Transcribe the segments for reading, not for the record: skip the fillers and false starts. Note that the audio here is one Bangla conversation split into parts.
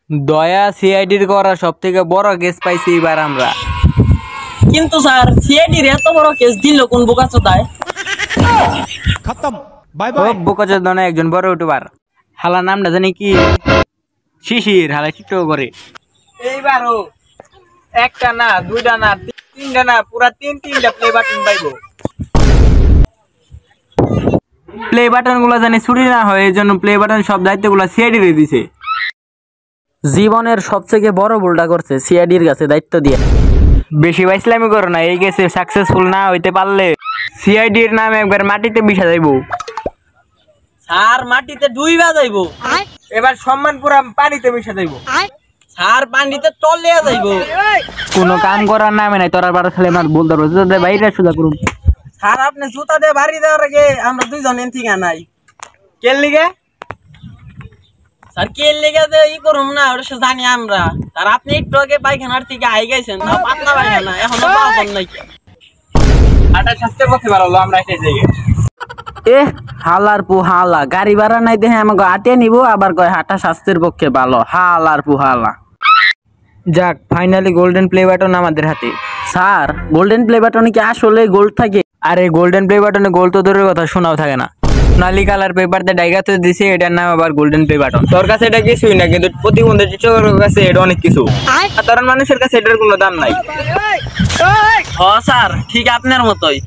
দয়া সিআইডির করা সব থেকে বড় কেস পাইছি এবার আমরা। কিন্তু স্যার সিআইডির এত বড় কেস দিল কোন বোকাচোদায়? খতম, বাই বাই। ও বোকাচোদা একজন বড় ইউটিউবার, হালা নামটা জানি কি, শিশির, হালা টিকটক করে। এইবারও একটা না দুইটা না তিনটা না পুরা তিনটা প্লে বাটন পাইবো। প্লে বাটন গুলা জানি চুরি না হয়, এই জন্য প্লে বাটন সব দায়িত্ব গুলা সিআইডি দিয়ে দিছে। জীবনের সবথেকে বড় ভুলটা করছে সিআইডির কাছে দায়িত্ব দিয়ে। বেশি বাইসলামি করো না, এই কেসে সাকসেসফুল না হইতে পারলে সিআইডির নাম একবার মাটিতে মিশা যাইবো। স্যার মাটিতে ডুইবা যাইবো, এবার সম্মান পুরা পানিতে মিশা যাইবো। স্যার পানিতে তলিয়া যাইবো। কোনো কাম করার নামে নাই, তোর বার খালি আমার বলতে পারবো বাইরে সোজা করুন। স্যার আপনি জুতা দিয়ে বাড়ি দেওয়ার আগে আমরা দুইজন এনথিকা নাই। কেন লিগে? স্যার কে লেগে যে ই করুম না ওটা সে জানি আমরা। আর আপনি একটু আগে পায়খানার থেকে আই গেছেন, তাও পাতলা পায়খানা এখনো পাওয়া নাই। আটা শাস্তি পথে ভালো আমরা এসে যাই। এ হালার পু হালা, গাড়ি ভাড়া নাই দেখে আমাকে আটিয়ে নিব, আবার কয় হাঁটা স্বাস্থ্যের পক্ষে ভালো। হালার পু হালা। যাক, ফাইনালি গোল্ডেন প্লে বাটন আমাদের হাতে। স্যার গোল্ডেন প্লে বাটনে কি আসলে গোল্ড থাকে? আরে গোল্ডেন প্লে বাটনে গোল্ড তো দূরের কথা, শোনাও থাকে না। সোনালি কালার পেপারতে ডাইগাতে দিছে, এটার নাম আবার গোল্ডেন প্লে বাটন। তোর কাছে এটা কিছুই না, কিন্তু প্রতিবন্ধী চিত্রকরের কাছে এটা অনেক কিছু। সাধারণ মানুষের কাছে এটার কোনো দাম নাই। হ স্যার ঠিক আপনার মতোই।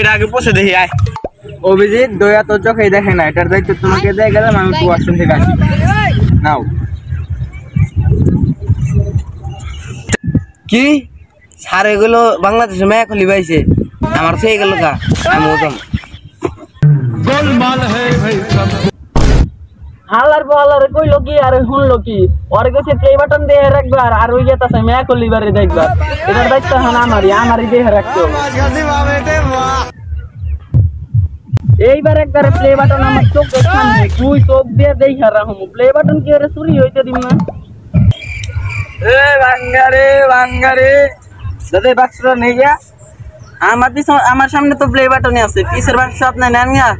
এটা আগে পৌঁছে দেখি আয়। অভিজিৎ দয়া তোর চোখে দেখে না, এটার দায়িত্ব তোমাকে দিয়ে গেলাম, আমি ওয়াশরুম থেকে আসি। নাও। কি স্যার এগুলো বাংলাদেশে মেয়া খুলি পাইছে, আমার সেই গেল কা আমি ওজন হালার বলারে কইলো কি আর শুনলো কি, ওর কাছে প্লে বাটন দিয়ে রাখবার আর ওই গেতাছে মেয়া কলিবারে দেখবার। এটার দায়িত্ব এখন আমারই দিয়ে রাখতো। এইবার একবার প্লে বাটন আমার চোখের সামনে, তুই চোখ দিয়ে দেখা রাখুন প্লে বাটন কি আরে চুরি হইতে দিম না। এ বাঙ্গারে দাদা বাক্সটা নিয়ে গিয়া আমার সামনে তো প্লে বাটনই আছে, পিছের বাক্স আপনি নেন গা।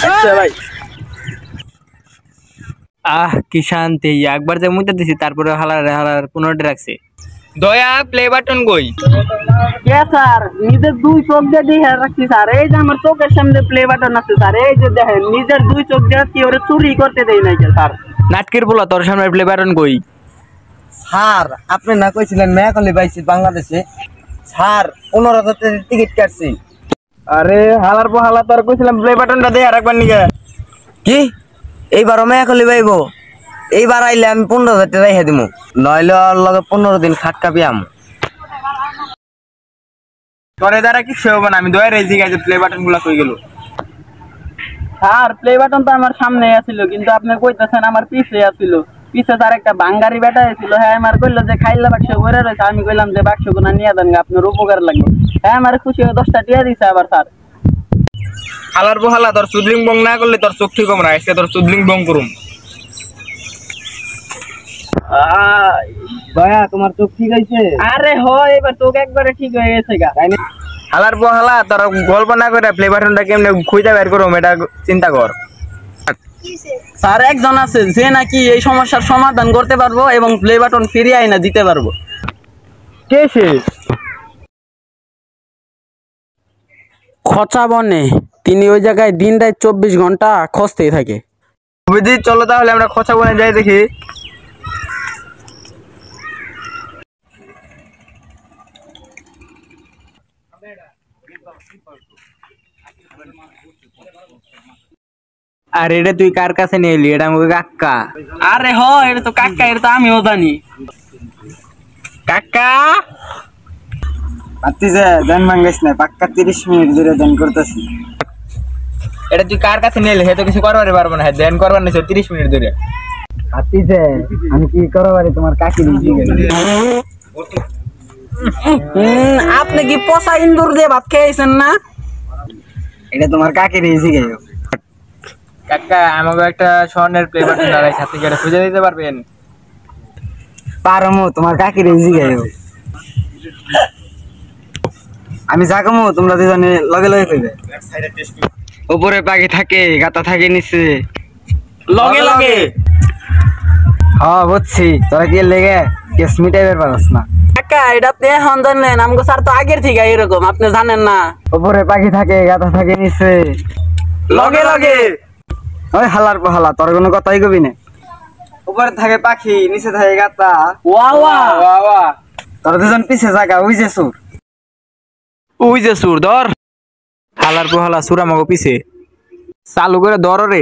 আচ্ছা ভাই। আহ কি শান্তি, একবার যে মুইতে দিছি তারপরে হালার পুনরায় রাখছে। দয়া প্লে বাটন কই? কে স্যার নিজের দুই চোখ দিয়ে দেখে রাখছি স্যার, এই যে আমার চোখের সামনে প্লে বাটন আছে স্যার, এই যে দেখেন নিজের দুই চোখ দিয়ে কি ওরে চুরি করতে দেই নাই স্যার। নাটকের বলা তোর সামনে প্লে বাটন কই? স্যার আপনি না কইছিলেন মেয়া খুলি পাইছি বাংলাদেশে, স্যার 15,000 টিকিট কাটছি। আরে হালার পো হালা, তোর কইছিলাম প্লে বাটনটা দে আর একবার নিগে। কি এইবারও মেয়া খুলি পাইব? এইবার আইলে আমি 15,000 রেখে দিব, নইলে ওর লগে 15 দিন খাট কাপি আম। তোর দ্বারা কিছু হবে না, আমি দয়া রেজি গেছে প্লে বাটন গুলা কই গেল। স্যার প্লে বাটন তো আমার সামনে আছিল, কিন্তু আপনি কইতেছেন আমার পিছে আছিল। পিছে তার একটা বাঙ্গারি বেটা ছিল, হ্যাঁ আমার কইলো যে খাইলা বাক্স ভরে রয়েছে, আমি কইলাম যে বাক্স গুনা নিয়ে দেন, আপনার উপকার লাগবে। হ্যাঁ আমার খুশি হয়ে 10টা টিয়া দিছে আবার স্যার। হালার পো হালা, তোর সুদলিং বং না করলে তোর চোখ ঠিক হবে না, আজকে তোর সুদলিং বং করুম। দয়া তোমার চোখ ঠিক হয়েছে? আরে হ এবার চোখ একবারে ঠিক হয়ে গেছে গা। হালার পো হালা, তোর গল্প না করে প্লে বাটনটা কেমনে খুঁজে বের করুম এটা চিন্তা কর। স্যার একজন আছে যে নাকি এই সমস্যার সমাধান করতে পারবো এবং প্লে বাটন ফিরিয়ে আইনা দিতে পারবো। কে সে? খচা বনে তিনি ওই জায়গায় দিন রাত 24 ঘন্টা খুঁজতেই থাকে। অভিজিৎ চলো তাহলে আমরা খোঁচা বনে যাই দেখি। আর এটা তুই কার কাছে নিয়ে এলি? এটা আমাকে কাকা। আরে হ এটা তো কাকা, এটা তো আমিও জানি। কাকা আত্তিছে দেন মাঙ্গাইস না, পাক্কা 30 মিনিট ধরে দেন করতেছি। এটা তুই কার কাছে নিয়ে এলি? হে তো কিছু করবার পারবো না, ধ্যান করবার নিছে 30 মিনিট ধরে। আত্তিছে আমি কি করব পারি, তোমার কাকি দিছি গেল। আপনি কি পচা ইন্দুর দিয়ে ভাত খেয়েছেন না? এটা তোমার কাকি দিছি গেল। কাকা আমাকে একটা স্বর্ণের প্লে বাটন দাঁড়াই, সাথে গিয়ে খুঁজে দিতে পারবেন? পারমু, তোমার কাকি দিছি গেল। আমি যাকমু, তোমরা দুজনে লগে লগে কইবে। উপরে পাখি থাকে গাতা থাকে নিচে লগে লগে হ্যাঁ বুঝছি তোরা কি লেগে কেস মিটাইবার পারস না কাকা এটা আপনি এখন জানেন আমগো স্যার তো আগের থেকে এরকম আপনি জানেন না উপরে পাখি থাকে গাতা থাকে নিচে লগে লগে ওই হালার পাহালা তোর কোনো কথাই কবি না উপরে থাকে পাখি নিচে থাকে গাতা ওয়া ওয়া বাবা তোর দুজন পিছে জায়গা ওই যে সুর ওই যে সুর ধর হালার পোহালা সুরা মগো পিছে চালু করে ধর রে